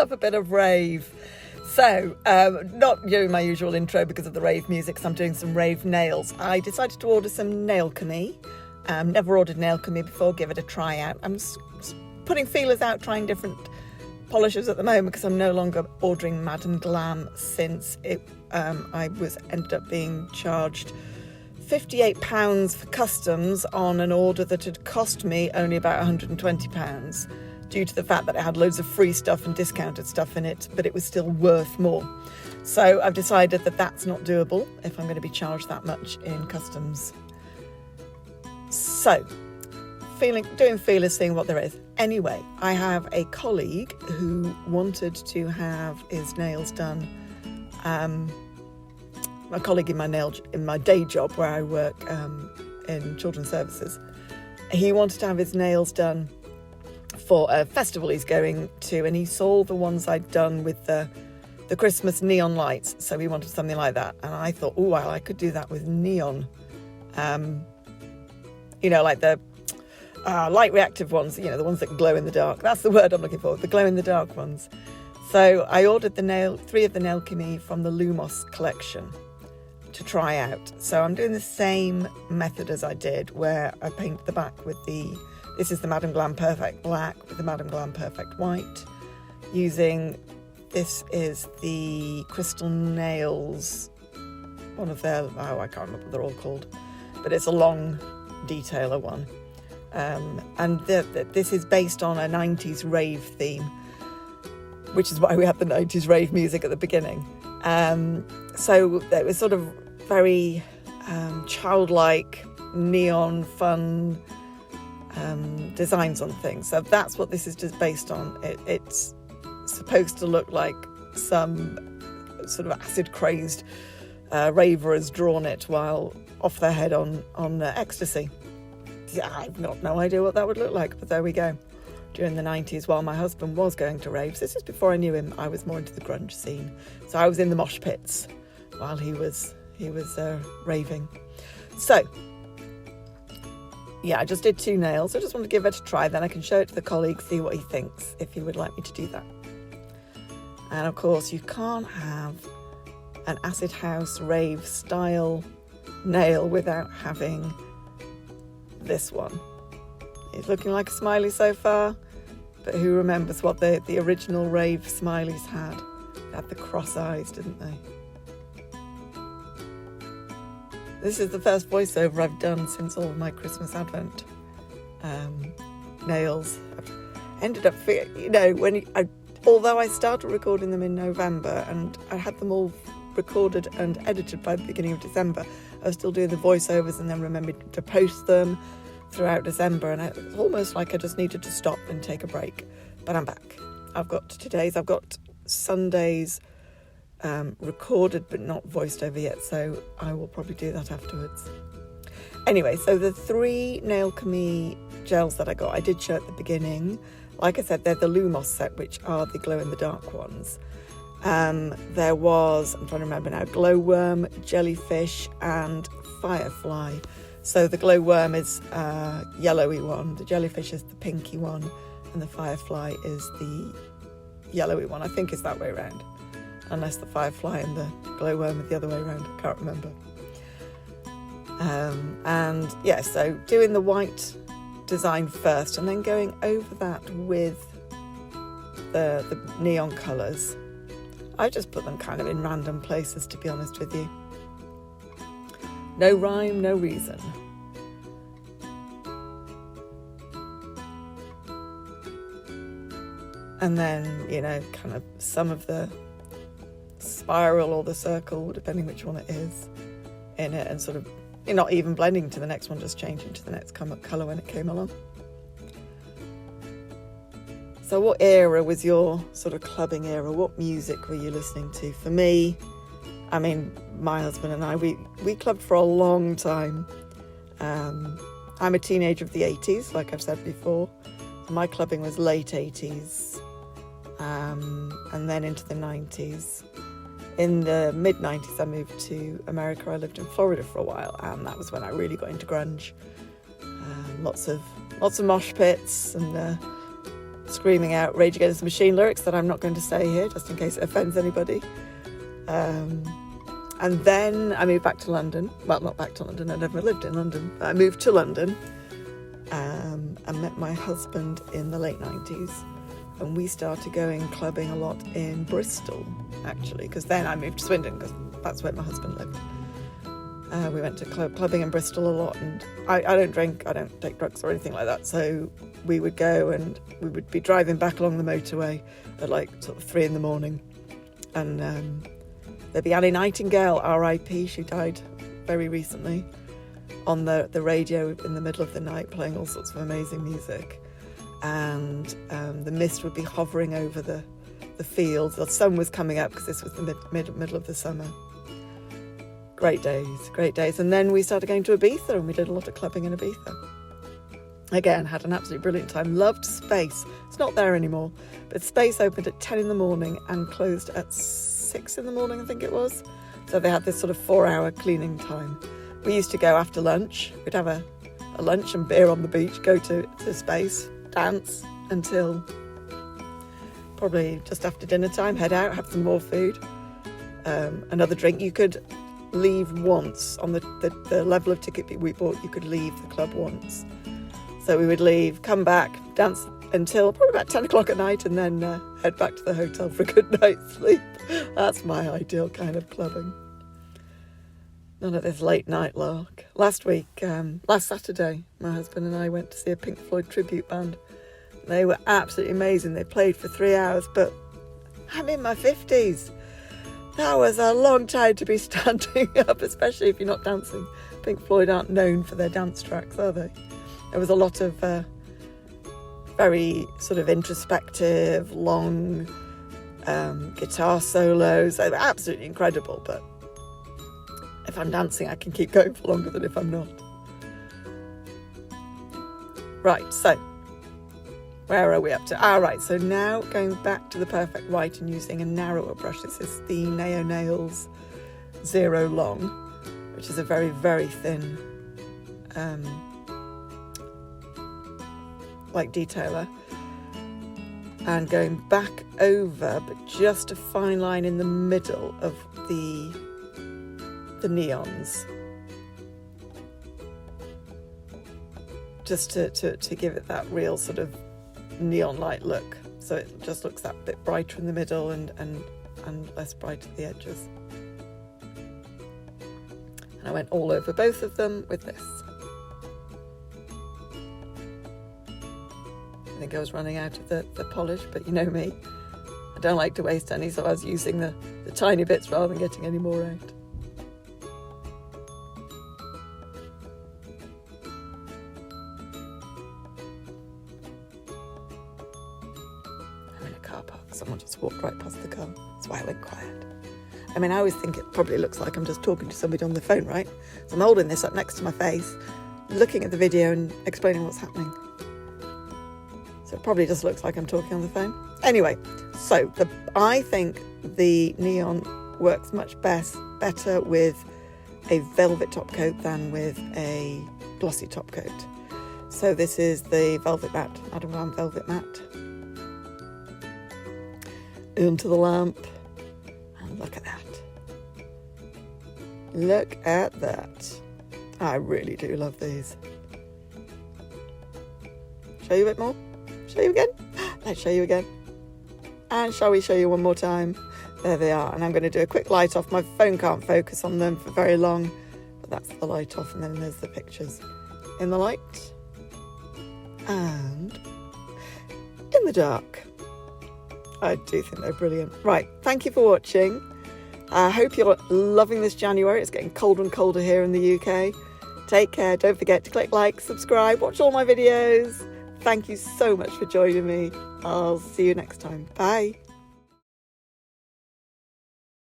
love a bit of rave. So, not doing my usual intro because of the rave music, because I'm doing some rave nails. I decided to order some Nailchemy. Never ordered Nailchemy before, give it a try out. I'm putting feelers out, trying different polishes at the moment because I'm no longer ordering Madam Glam since I ended up being charged £58 for customs on an order that had cost me only about £120 due to the fact that it had loads of free stuff and discounted stuff in it, but it was still worth more. So I've decided that that's not doable if I'm going to be charged that much in customs. So, doing feelers, seeing what there is. Anyway, I have a colleague who wanted to have his nails done. My colleague in my day job where I work in children's services, he wanted to have his nails done for a festival he's going to, and he saw the ones I'd done with the Christmas neon lights, so he wanted something like that. And I thought, oh well, I could do that with neon, like the light reactive ones, the ones that glow in the dark. That's the word I'm looking for, the glow in the dark ones. So I ordered 3 of the Nailchemy from the Lumos collection to try out. So I'm doing the same method as I did, where I paint the back with this is the Madam Glam Perfect Black with the Madam Glam Perfect White, this is the Crystal Nails, one of their, I can't remember what they're all called, but it's a long detailer one. And this is based on a 90s rave theme, which is why we had the 90s rave music at the beginning. So it was sort of very childlike, neon, fun designs on things. So that's what this is just based on. It's supposed to look like some sort of acid-crazed raver has drawn it while off their head on ecstasy. Yeah, I've got no idea what that would look like, but there we go. During the 90s, while my husband was going to raves, this is before I knew him, I was more into the grunge scene. So I was in the mosh pits while he was raving. So, yeah, I just did 2 nails. I just want to give it a try, then I can show it to the colleague, see what he thinks, if he would like me to do that. And of course, you can't have an acid house rave style nail without having this one. It's looking like a smiley so far, but who remembers what the original rave smileys had? They had the cross eyes, didn't they? This is the first voiceover I've done since all of my Christmas Advent nails. I've ended up, although I started recording them in November and I had them all recorded and edited by the beginning of December, I was still doing the voiceovers and then remembered to post them throughout December, and it's almost like I just needed to stop and take a break. But I'm back. I've got Sundays recorded but not voiced over yet, so I will probably do that afterwards. Anyway, so the 3 Nailchemy gels that I got, I did show at the beginning. Like I said, they're the Lumos set, which are the glow-in-the-dark ones. There was, I'm trying to remember now, glowworm, jellyfish and firefly. So the glowworm is yellowy one, the jellyfish is the pinky one, and the firefly is the yellowy one. I think it's that way around, unless the firefly and the glowworm are the other way around. I can't remember. And yeah, so doing the white design first and then going over that with the neon colours. I just put them kind of in random places, to be honest with you. No rhyme, no reason. And then, kind of some of the spiral or the circle, depending which one it is, in it, and sort of not even blending to the next one, just changing to the next colour when it came along. So what era was your sort of clubbing era? What music were you listening to? For me, my husband and I, we clubbed for a long time. I'm a teenager of the 80s, like I've said before. My clubbing was late 80s, and then into the 90s. In the mid-90s, I moved to America. I lived in Florida for a while, and that was when I really got into grunge. Lots of mosh pits and screaming out Rage Against the Machine lyrics that I'm not going to say here, just in case it offends anybody. And then I moved back to London. Well, not back to London, I never lived in London. But I moved to London and met my husband in the late 90s. And we started going clubbing a lot in Bristol, actually, because then I moved to Swindon, because that's where my husband lived. We went to clubbing in Bristol a lot, and I don't drink, I don't take drugs or anything like that, so we would go and we would be driving back along the motorway at like sort of 3 a.m, and there'd be Annie Nightingale, R.I.P., she died very recently, on the radio in the middle of the night, playing all sorts of amazing music, and the mist would be hovering over the fields. The sun was coming up because this was the middle of the summer. Great days. And then we started going to Ibiza, and we did a lot of clubbing in Ibiza. Again, had an absolutely brilliant time. Loved Space. It's not there anymore, but Space opened at 10 a.m. and closed at 6 a.m, I think it was. So they had this sort of 4-hour cleaning time. We used to go after lunch. We'd have a lunch and beer on the beach, go to Space, dance until probably just after dinner time, head out, have some more food, another drink. You could leave once on the level of ticket we bought. You could leave the club once, so we would leave, come back, dance until probably about 10 o'clock at night, and then head back to the hotel for a good night's sleep. That's my ideal kind of clubbing. None of this late night lark. Last Saturday, my husband and I went to see a Pink Floyd tribute band. They were absolutely amazing. They played for 3 hours, but I'm in my 50s. That was a long time to be standing up, especially if you're not dancing. Pink Floyd aren't known for their dance tracks, are they? There was a lot of very sort of introspective, long guitar solos. They were absolutely incredible, but if I'm dancing, I can keep going for longer than if I'm not. Right, so where are we up to? Right, so now going back to the perfect white and using a narrower brush. This is the Nails Zero Long, which is a very, very thin like detailer, and going back over, but just a fine line in the middle of the neons, just to give it that real sort of neon light look, so it just looks that bit brighter in the middle and less bright at the edges. And I went all over both of them with this. I think I was running out of the polish, but you know me, I don't like to waste any, so I was using the tiny bits rather than getting any more out. Someone just walked right past the car. That's why I went quiet. I mean, I always think it probably looks like I'm just talking to somebody on the phone, right? So I'm holding this up next to my face, looking at the video and explaining what's happening. So it probably just looks like I'm talking on the phone. Anyway, so I think the neon works much better with a velvet top coat than with a glossy top coat. So this is the Velvet Matte, Madame Glam Velvet Matte. Into the lamp, and look at that. Look at that. I really do love these. Show you a bit more? Show you again? Let's show you again. And shall we show you one more time? There they are. And I'm going to do a quick light off. My phone can't focus on them for very long, but that's the light off, and then there's the pictures in the light and in the dark. I do think they're brilliant. Right, thank you for watching. I hope you're loving this January. It's getting colder and colder here in the UK. Take care. Don't forget to click like, subscribe, watch all my videos. Thank you so much for joining me. I'll see you next time. Bye.